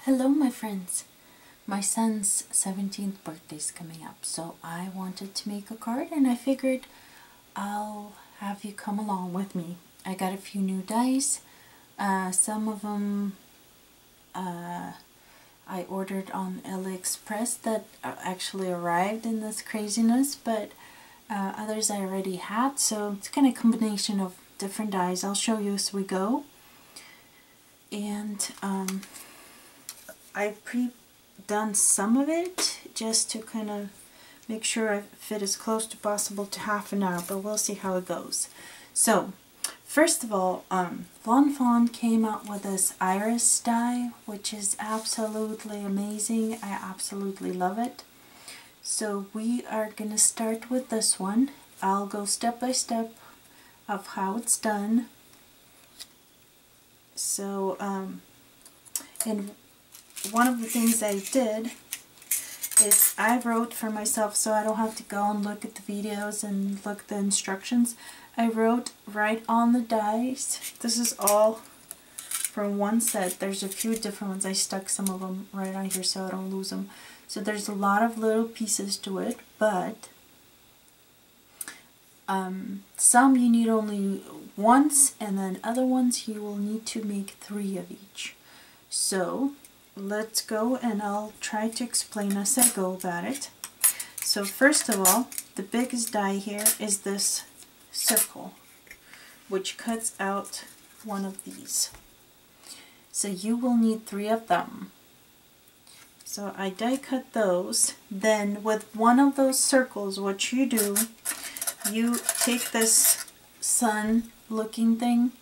Hello my friends. My son's 17th birthday is coming up, so I wanted to make a card and I figured I'll have you come along with me. I got a few new dice. Some of them I ordered on AliExpress that actually arrived in this craziness, but others I already had, so it's kind of a combination of different dies. I'll show you as we go. And I've pre-done some of it just to kind of make sure I fit as close to possible to half an hour, but we'll see how it goes. So, first of all, Fawn came out with this iris die, which is absolutely amazing. I absolutely love it. So we are going to start with this one. I'll go step by step of how it's done. So, and one of the things I did is I wrote for myself, so I don't have to go and look at the videos and look at the instructions. I wrote right on the dies. This is all from one set. There's a few different ones. I stuck some of them right on here so I don't lose them. So there's a lot of little pieces to it, but some you need only once, and then other ones you will need to make 3 of each. So let's go and I'll try to explain as I go about it. So first of all, the biggest die here is this circle, which cuts out one of these. So you will need 3 of them. So I die cut those. Then with one of those circles, what you do, you take this sun looking thing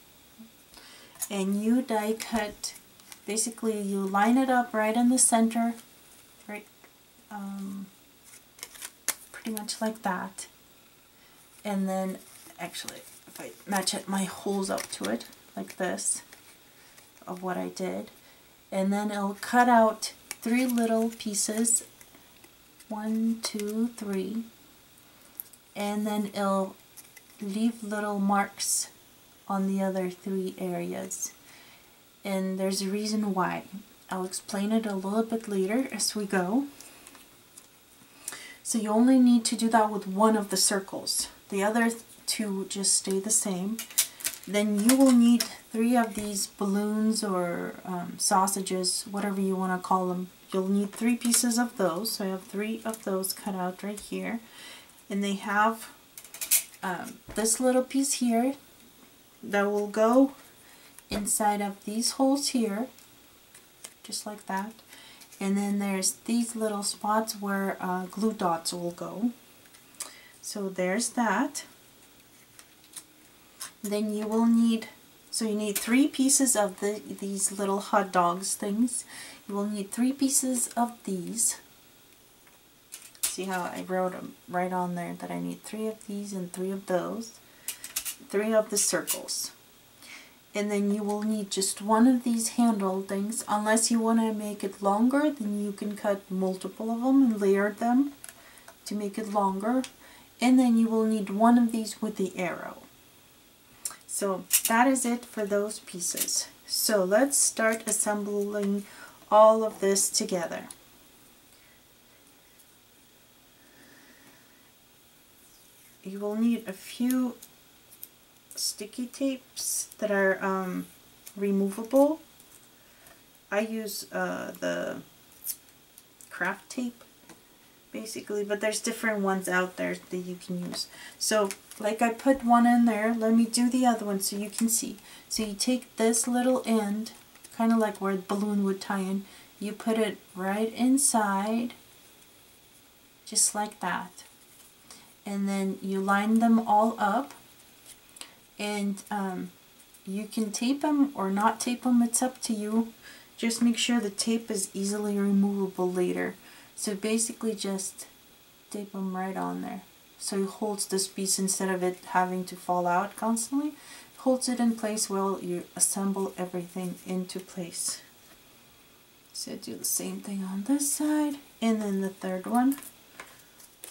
and you die cut. Basically, you line it up right in the center, right, pretty much like that. And then, actually, if I match it, my holes up to it, like this, of what I did. And then it'll cut out 3 little pieces, 1, 2, 3. And then it'll leave little marks on the other 3 areas. And there's a reason why. I'll explain it a little bit later as we go. So you only need to do that with one of the circles. The other 2 just stay the same. Then you will need 3 of these balloons or sausages, whatever you want to call them. You'll need 3 pieces of those. So I have 3 of those cut out right here. And they have this little piece here that will go inside of these holes here, just like that. And then there's these little spots where glue dots will go. So there's that. Then you will need, so you need 3 pieces of these little hot dogs things. You will need 3 pieces of these. See how I wrote them right on there that I need 3 of these and 3 of those. 3 of the circles. And then you will need just 1 of these handle things. Unless you want to make it longer, then you can cut multiple of them and layer them to make it longer. And then you will need 1 of these with the arrow. So that is it for those pieces. So let's start assembling all of this together. You will need a few sticky tapes that are removable. I use the craft tape basically, but there's different ones out there that you can use. So like I put one in there, let me do the other one so you can see. So you take this little end, kind of like where the balloon would tie in, you put it right inside, just like that. And then you line them all up, and you can tape them or not tape them, it's up to you. Just make sure the tape is easily removable later. So basically just tape them right on there. So it holds this piece instead of it having to fall out constantly. It holds it in place while you assemble everything into place. So do the same thing on this side, and then the third one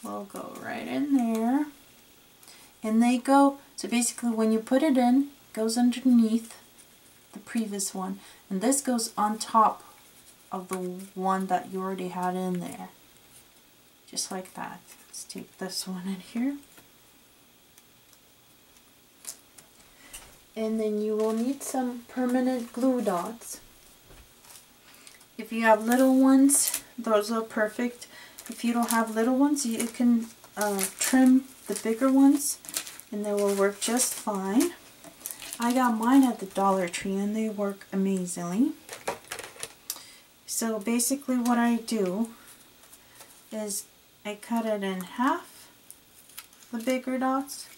will go right in there. And they go, so basically when you put it in, it goes underneath the previous one, and this goes on top of the one that you already had in there. Just like that. Let's take this one in here. And then you will need some permanent glue dots. If you have little ones, those are perfect. If you don't have little ones, you can trim the bigger ones and they will work just fine. I got mine at the Dollar Tree and they work amazingly. So basically what I do is I cut it in half, the bigger dots,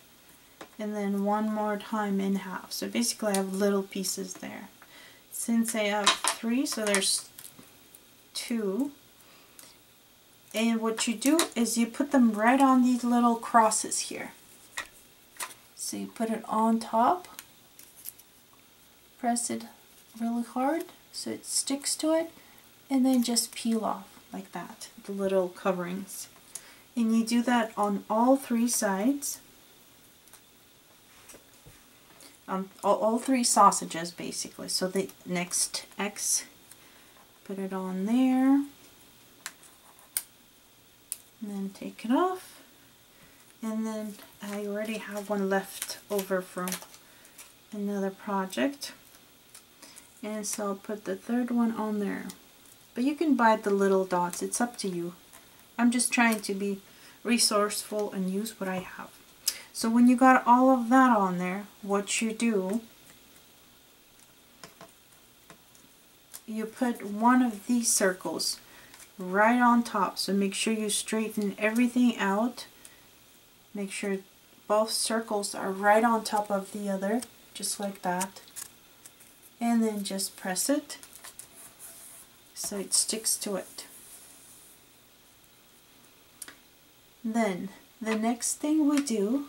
and then one more time in half. So basically I have little pieces there. Since I have 3, so there's 2. And what you do is you put them right on these little crosses here. So you put it on top, press it really hard so it sticks to it, and then just peel off like that, the little coverings. And you do that on all 3 sides, on all 3 sausages basically. So the next X, put it on there, and then take it off. And then I already have one left over from another project, and so I'll put the 3rd one on there. But you can buy the little dots, it's up to you. I'm just trying to be resourceful and use what I have. So when you got all of that on there, what you do, you put one of these circles right on top. So make sure you straighten everything out. Make sure both circles are right on top of the other, just like that. And then just press it so it sticks to it. Then the next thing we do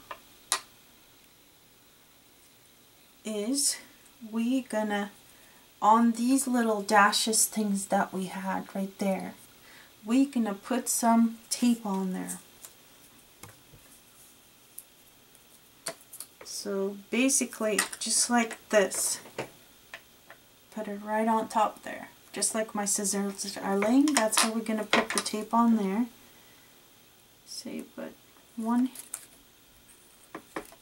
is we gonna, on these little dashes things that we had right there, we gonna put some tape on there. So basically just like this, put it right on top there, just like my scissors are laying. That's how we're gonna put the tape on there. So you put 1,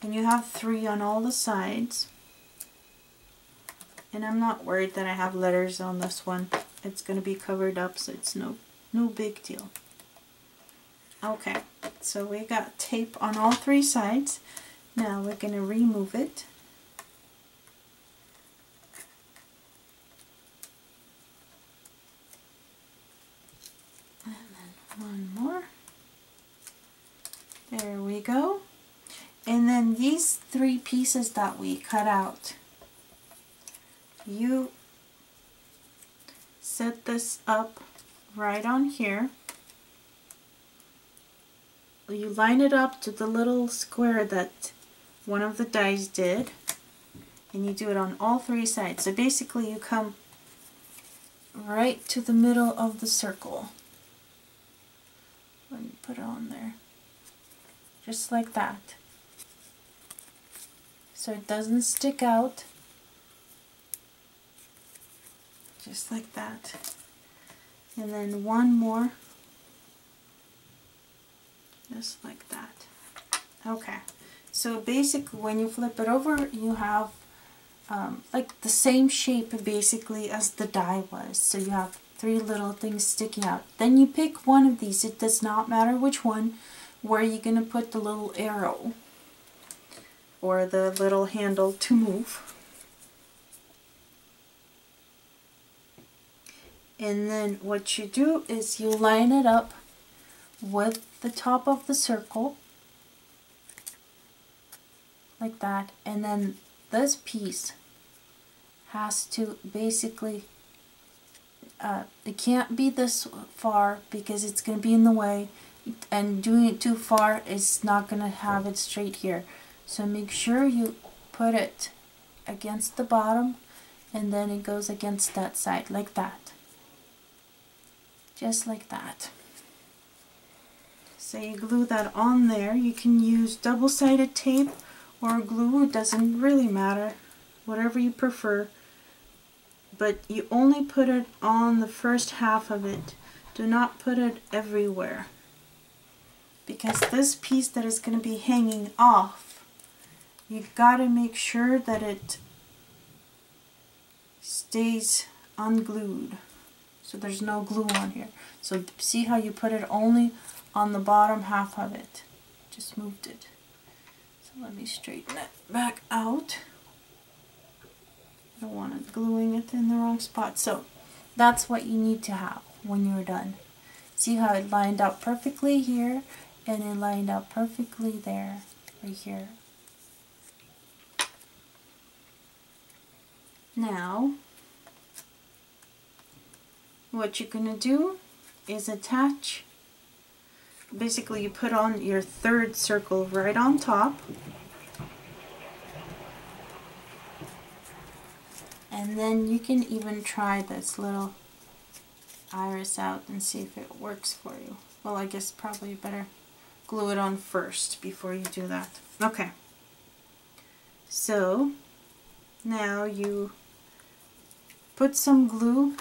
and you have 3 on all the sides. And I'm not worried that I have letters on this one. It's going to be covered up, so it's no big deal. Okay, so we got tape on all 3 sides. Now we're going to remove it. And then one more. There we go. And then these 3 pieces that we cut out, you set this up right on here. You line it up to the little square that one of the dies did, and you do it on all 3 sides. So basically you come right to the middle of the circle and put it on there, just like that, so it doesn't stick out. Just like that. And then one more, just like that. Okay, so basically when you flip it over, you have like the same shape basically as the die was. So you have 3 little things sticking out. Then you pick one of these, it does not matter which one, where you're going to put the little arrow or the little handle to move. And then what you do is you line it up with the top of the circle, like that. And then this piece has to basically, it can't be this far because it's going to be in the way, and doing it too far is not going to have it straight here. So make sure you put it against the bottom, and then it goes against that side, like that. Just like that. So you glue that on there. You can use double-sided tape or glue, it doesn't really matter, whatever you prefer. but you only put it on the first half of it. Do not put it everywhere, because this piece that is going to be hanging off, you've got to make sure that it stays unglued, so there's no glue on here. So see how you put it only on the bottom half of it. Just moved it. So let me straighten it back out. I don't want it gluing it in the wrong spot. So that's what you need to have when you're done. See how it lined up perfectly here, and it lined up perfectly there, right here. Now, what you're going to do is attach, basically you put on your third circle right on top, and then you can even try this little iris out and see if it works for you. Well, I guess probably better glue it on first before you do that. Okay, so now you put some glue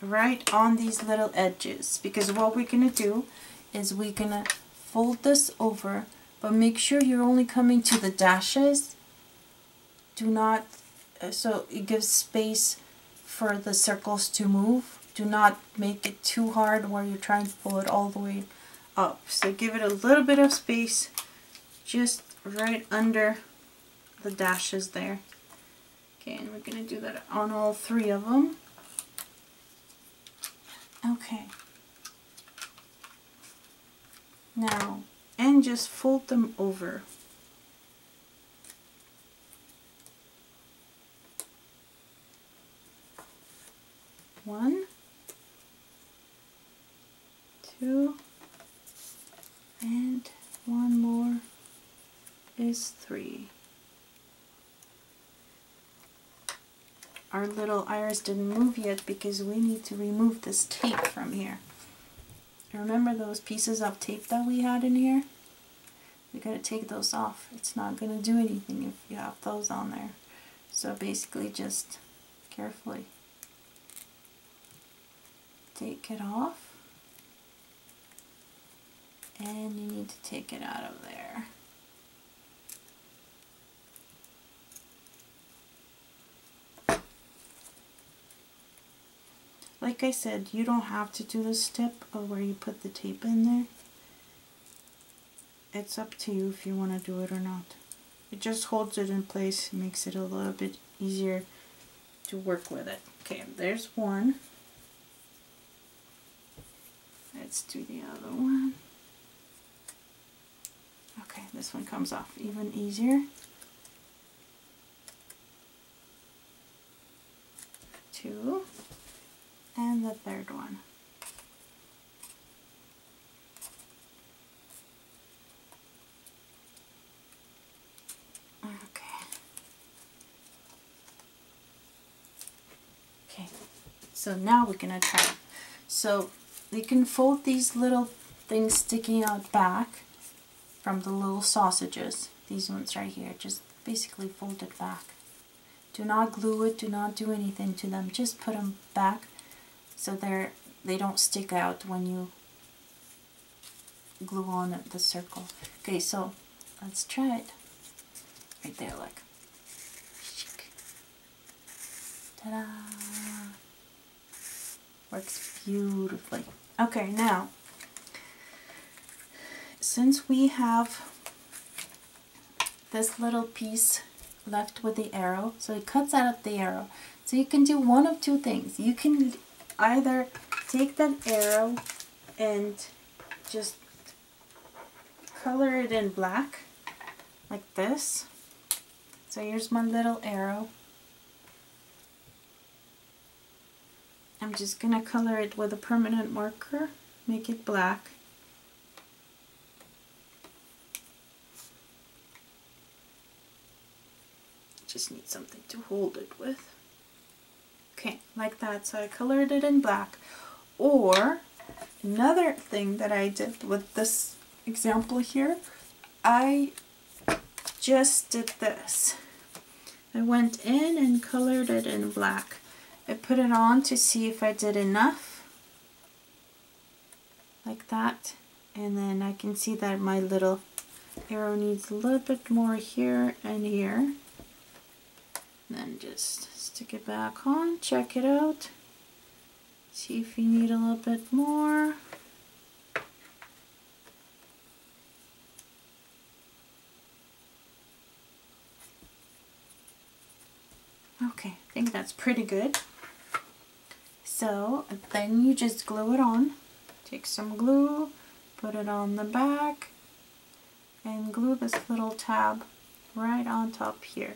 right on these little edges, because what we're going to do is we're going to fold this over, but make sure you're only coming to the dashes. Do not, so it gives space for the circles to move. Do not make it too hard where you're trying to pull it all the way up. So give it a little bit of space just right under the dashes there. Okay, and we're going to do that on all three of them. Okay. Now, and just fold them over. One, two, and one more is three. Our little iris didn't move yet because we need to remove this tape from here. Remember those pieces of tape that we had in here? We gotta take those off. It's not gonna do anything if you have those on there. So basically just carefully take it off, and you need to take it out of there. Like I said, you don't have to do the step of where you put the tape in there. It's up to you if you want to do it or not. It just holds it in place, makes it a little bit easier to work with it. Okay, there's one. Let's do the other one. Okay, this one comes off even easier. Two. And the third one. Okay, so now we're gonna try. So you can fold these little things sticking out back from the little sausages. These ones right here, just basically fold it back. Do not glue it, do not do anything to them, just put them back so they don't stick out when you glue on the circle. Okay, so let's try it. Right there, look. Ta-da! Works beautifully. Okay, now, since we have this little piece left with the arrow, so it cuts out the arrow. So you can do one of two things. You can either take that arrow and just color it in black, like this. So here's my little arrow. I'm just gonna color it with a permanent marker, make it black. Just need something to hold it with. Okay, like that. So I colored it in black. Or another thing that I did with this example here, I just did this. I went in and colored it in black. I put it on to see if I did enough, like that, and then I can see that my little arrow needs a little bit more here and here. And then just stick it back on, check it out, see if you need a little bit more. Okay, I think that's pretty good. So then you just glue it on. Take some glue, put it on the back, and glue this little tab right on top here.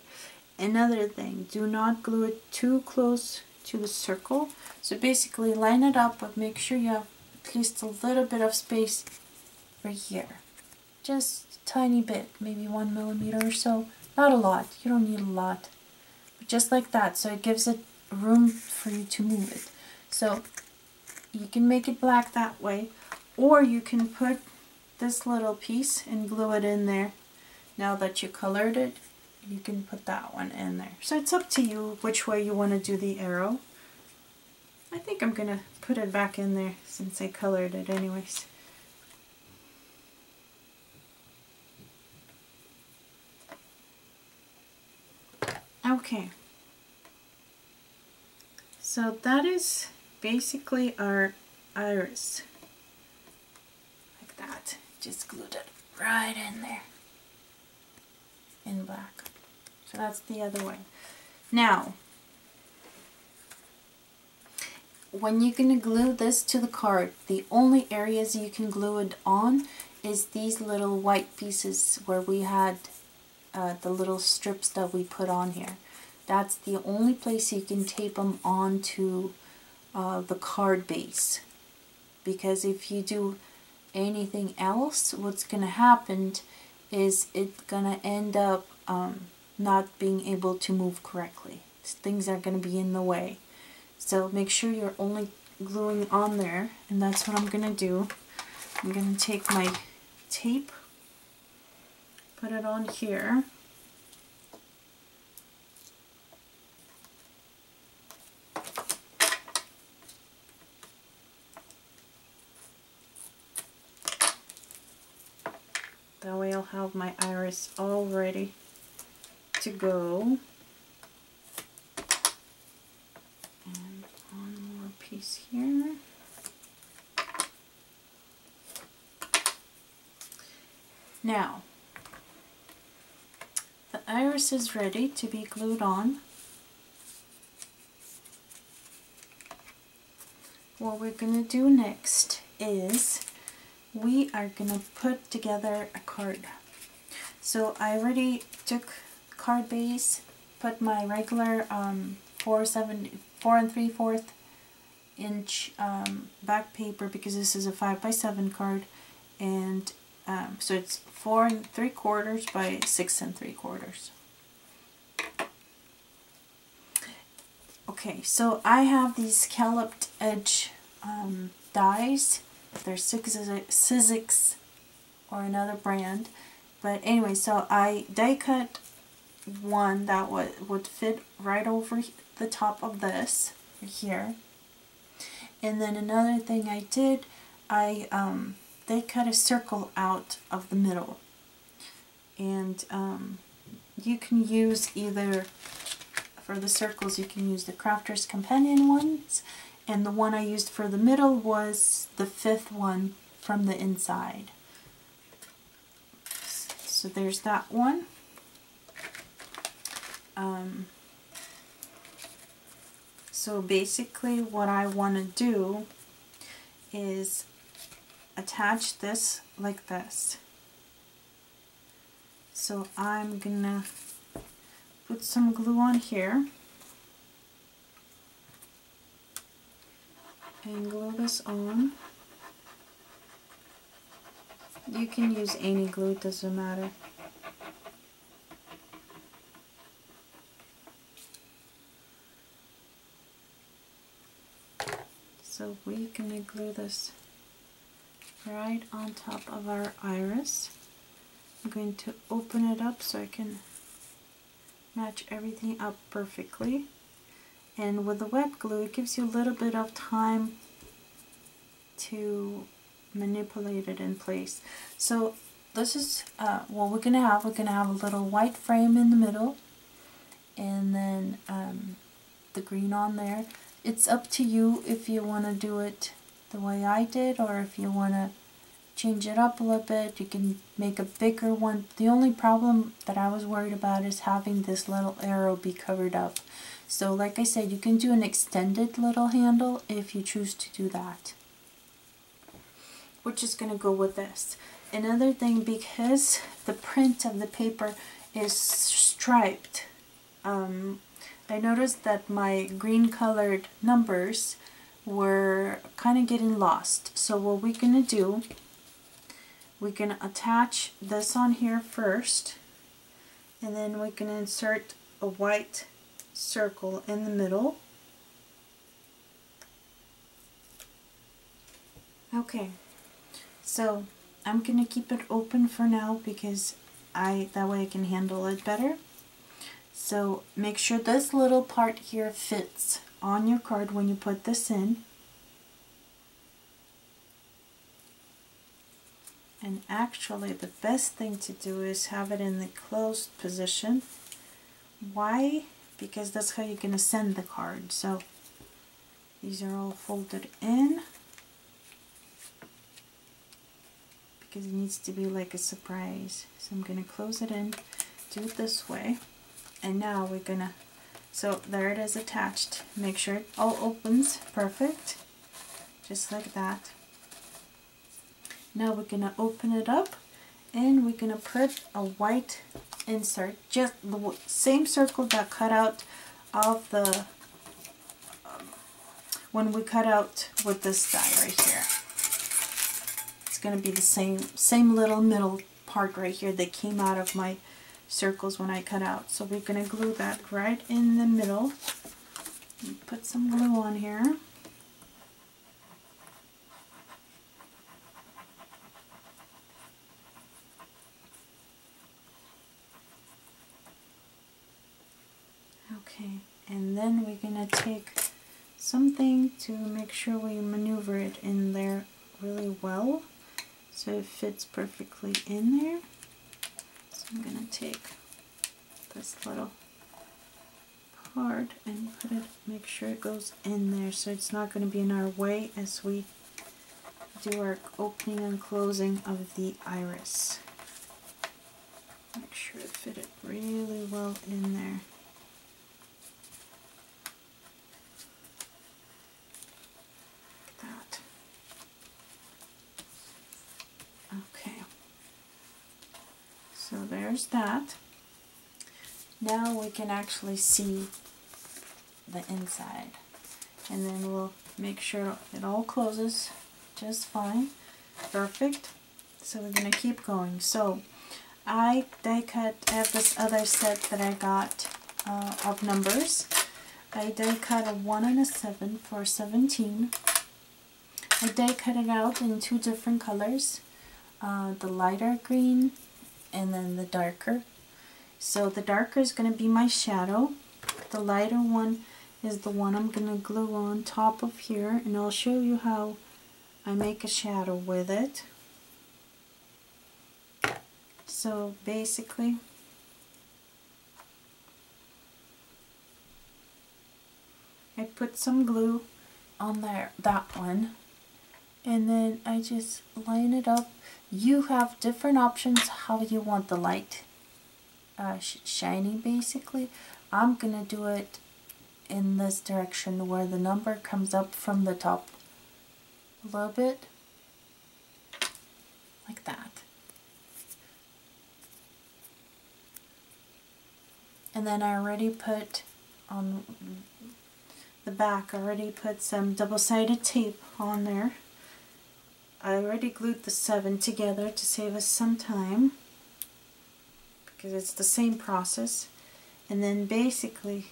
Another thing, do not glue it too close to the circle. So basically line it up, but make sure you have at least a little bit of space right here. Just a tiny bit, maybe 1 millimeter or so. Not a lot, you don't need a lot. But just like that, so it gives it room for you to move it. So you can make it black that way, or you can put this little piece and glue it in there. Now that you colored it, you can put that one in there. So it's up to you which way you want to do the arrow. I think I'm going to put it back in there since I colored it anyways. Okay. So that is basically our iris. Like that. Just glued it right in there. In black. So that's the other way. Now, when you're going to glue this to the card, the only areas you can glue it on is these little white pieces where we had the little strips that we put on here. That's the only place you can tape them onto the card base. Because if you do anything else, what's going to happen is it's going to end up not being able to move correctly. Things are going to be in the way. So make sure you're only gluing on there, and that's what I'm going to do. I'm going to take my tape, put it on here. That way I'll have my iris all ready to go. And one more piece here. Now, the iris is ready to be glued on. What we're going to do next is we are going to put together a card. So I already took card base, put my regular 4 3/4 inch back paper, because this is a 5x7 card, and so it's 4 3/4 by 6 3/4. Okay, so I have these scalloped edge dies. They're Sizzix or another brand, but anyway, so I die cut one that would fit right over the top of this here, and then another thing I did, I die cut a circle out of the middle, and you can use either, for the circles you can use the Crafter's Companion ones, and the one I used for the middle was the 5th one from the inside. So there's that one. So basically what I want to do is attach this like this. So I'm gonna put some glue on here and glue this on. You can use any glue, it doesn't matter. So we're going to glue this right on top of our iris. I'm going to open it up so I can match everything up perfectly. And with the wet glue, it gives you a little bit of time to manipulate it in place. So this is what we're gonna have. We're gonna have a little white frame in the middle, and then the green on there. It's up to you if you want to do it the way I did, or if you want to change it up a little bit. You can make a bigger one. The only problem that I was worried about is having this little arrow be covered up. So like I said, you can do an extended little handle if you choose to do that. We're just going to go with this. Another thing, because the print of the paper is striped, I noticed that my green colored numbers were kind of getting lost. So what we're going to do, we're going to attach this on here first, and then we can insert a white circle in the middle. Okay, so I'm going to keep it open for now because that way I can handle it better. So make sure this little part here fits on your card when you put this in. And actually the best thing to do is have it in the closed position. Why? Because that's how you're going to send the card. So these are all folded in, because it needs to be like a surprise. So I'm going to close it in, do it this way, and now we're going to, so there it is attached. Make sure it all opens perfect, just like that. Now we're going to open it up, and we're going to put a white insert, just the same circle that cut out of the when we cut out with this die right here. It's going to be the same little middle part right here that came out of my circles when I cut out. So we're going to glue that right in the middle. Put some glue on here. Okay, and then we're going to take something to make sure we maneuver it in there really well so it fits perfectly in there. So I'm going to take this little part and put it, make sure it goes in there so it's not going to be in our way as we do our opening and closing of the iris. Make sure it fit it really well in there. So there's that. Now we can actually see the inside, and then we'll make sure it all closes just fine. Perfect. So we're going to keep going. So I die cut, I have this other set that I got of numbers. I die cut a 1 and a 7 for 17. I die cut it out in two different colors, the lighter green and then the darker. So the darker is going to be my shadow. The lighter one is the one I'm going to glue on top of here, and I'll show you how I make a shadow with it. So basically, I put some glue on there, that one, and then I just line it up. You have different options how you want the light shining basically. I'm gonna do it in this direction where the number comes up from the top a little bit, like that. And then I already put on the back, I already put some double-sided tape on there. I already glued the 7 together to save us some time, because it's the same process. And then basically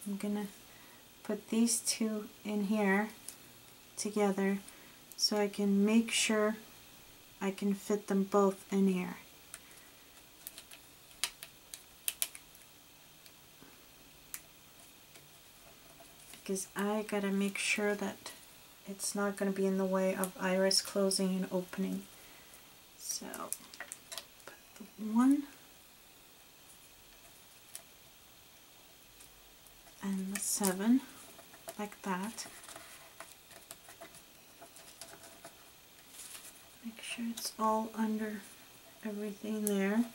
I'm gonna put these two in here together so I can make sure I can fit them both in here. because I gotta make sure that it's not going to be in the way of iris closing and opening. So put the 1 and the 7 like that. Make sure it's all under everything there.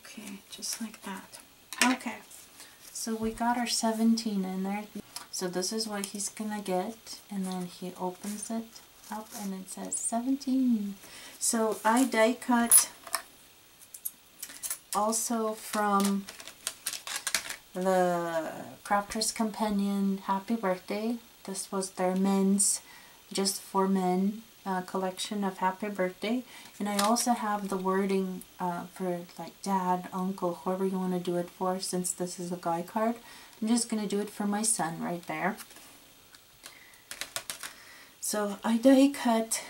Okay, just like that. Okay, so we got our 17 in there. So this is what he's gonna get, and then he opens it up and it says 17. So I die cut also from the Crafter's Companion Happy Birthday. This was their men's, just for men, collection of Happy Birthday. And I also have the wording for like dad, uncle, whoever you want to do it for, since this is a guy card. I'm just going to do it for my son right there. So I die cut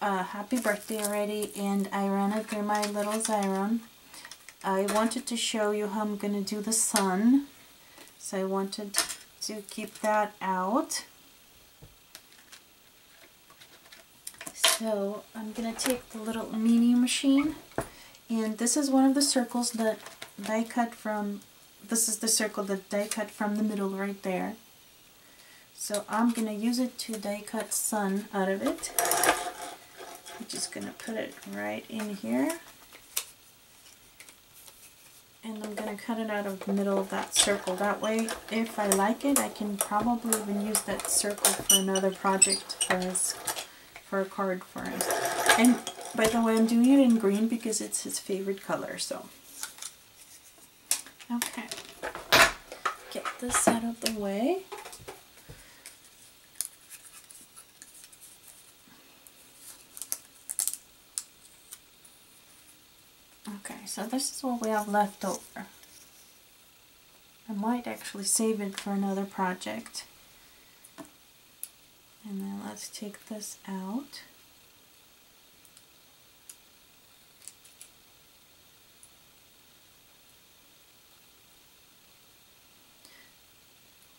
Happy Birthday already, and I ran it through my little Xyron. I wanted to show you how I'm going to do the sun, so I wanted to keep that out. So I'm going to take the little mini machine, and this is one of the circles that die cut from, this is the circle that die cut from the middle right there. So I'm going to use it to die cut sun out of it. I'm just going to put it right in here. And I'm going to cut it out of the middle of that circle. That way, if I like it, I can probably even use that circle for another project for a card for him. And by the way, I'm doing it in green because it's his favorite color. So, okay. Get this out of the way. Okay, so this is what we have left over. I might actually save it for another project. And then let's take this out.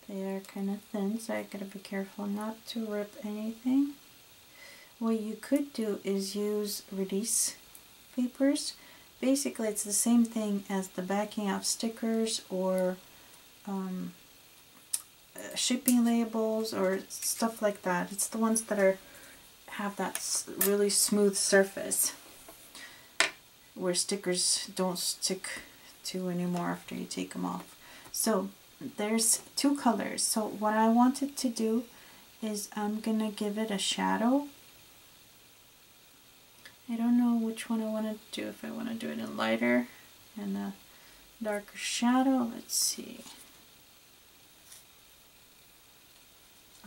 They are kind of thin, so I gotta be careful not to rip anything. What you could do is use release papers. Basically, it's the same thing as the backing of stickers or shipping labels or stuff like that. It's the ones that have that really smooth surface where stickers don't stick to anymore after you take them off. So there's 2 colors. So what I wanted to do is I'm gonna give it a shadow. I don't know which one I want to do, if I want to do it in lighter and a darker shadow. Let's see.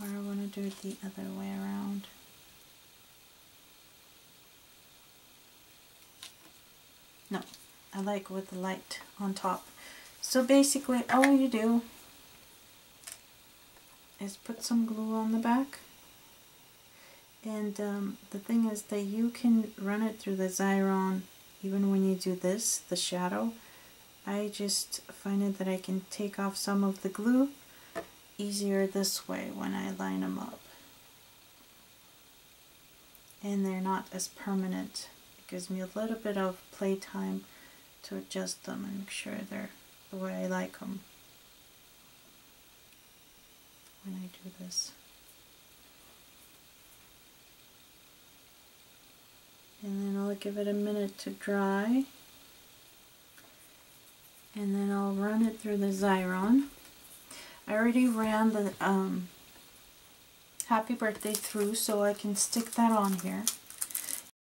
Or I want to do it the other way around. No, I like with the light on top. So basically all you do is put some glue on the back. And the thing is that you can run it through the Xyron even when you do this, the shadow. I just find it that I can take off some of the glue easier this way when I line them up. And they're not as permanent. It gives me a little bit of playtime to adjust them and make sure they're the way I like them when I do this. And then I'll give it a minute to dry. And then I'll run it through the Xyron. I already ran the Happy Birthday through, so I can stick that on here.